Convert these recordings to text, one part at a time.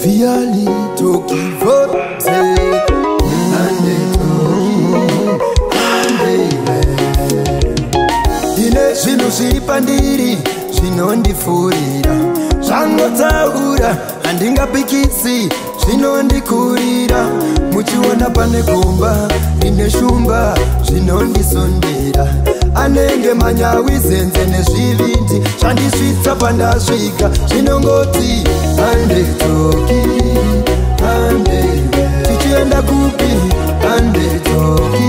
Viali toki vote ande ine zvinu zviri pandiri zvinondifurira zvangotaura handingapikisi zvinondikurira muchiona pane gomba ine shumba zvinondisondera anenge manyawi zenze nezvivindi zvandisvitsa pandasvika zvinongoti ande toki ande tichienda kupi ande toki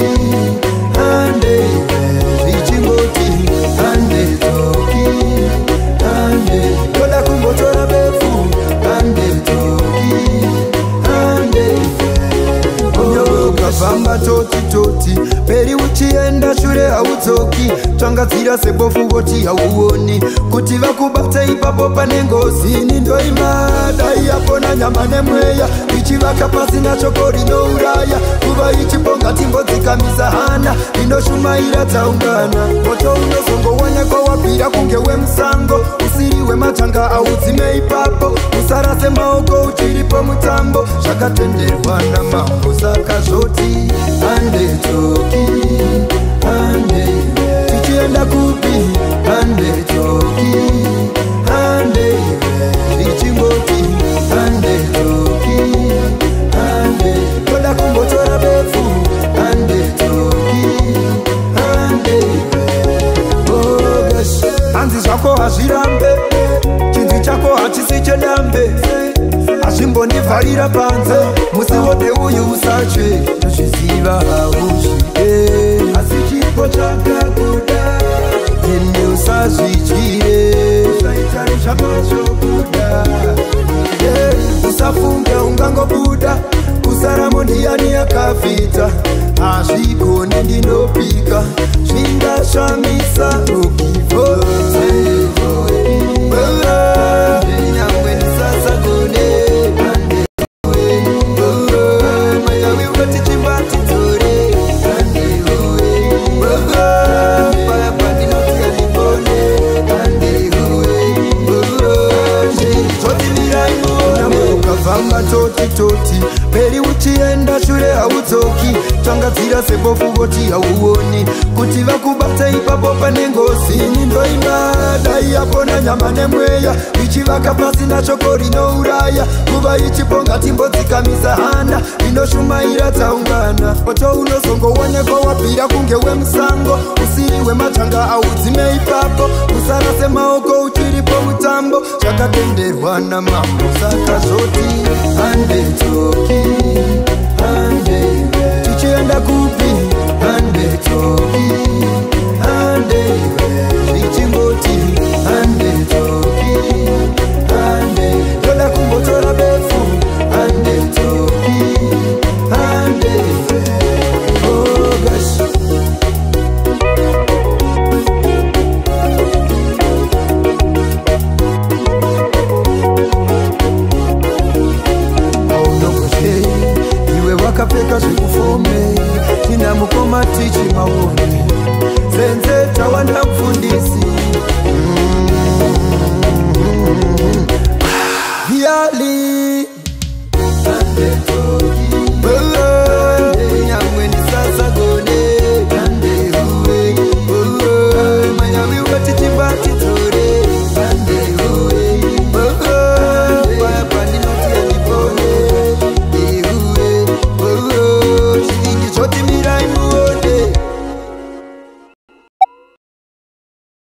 ande zvichingoti ande toki ande toda kumbotora befu ande toki ande ukafamba toti peri uchienda shure haudzoki twangadzira sebofu voti hauoni kuti vakubata ipapo pane ngozi nindoimada yapona nyama nemweya ichivaka pasina choko rinouraya kuva ichiponga timbodzikamisa hana inoshumaira dzaungana moto unozongoonekwa wabvira kunge wemusango usiri wematanga audzime ipapo usarase maoko uchiripo mutambo zvakatenderwa namambo saka zvoti ande toki ande tichienda kupi ande toki ande ichingoti ande toki ande toda kumbotora befu ande toki ande ogas hanzi zvako hazvirambe chinzi chako hachisi chedambe azvimbondivharira panze musi wode uyu usatsve tozviziva hauzvide asi chipo chakakuda ende usazvidyire zvaitari zvamazvokuda usafunge ungangobuda kusaramo ndiani yakafita hazvigoni ndinopika zvindashamisa ukivoze nyangwe ndisasagone toti peri uchienda shure haudzoki twangadzira sebofu voti hauoni kuti vakubata ipapo pane ngozi nindoimada yapona nyama nemweya ichivaka pasina choko rinouraya kuva ichiponga timbodzikamisa hana inoshumaira dzaungana moto unozongoonekwa wabvira kunge wemusango usiri wematanga audzime ipapo usarase maoko uchiripo mutambo zvakatenderwa namambo saka zvoti ande toki ande tichienda kupi ande toki ande zvichingoti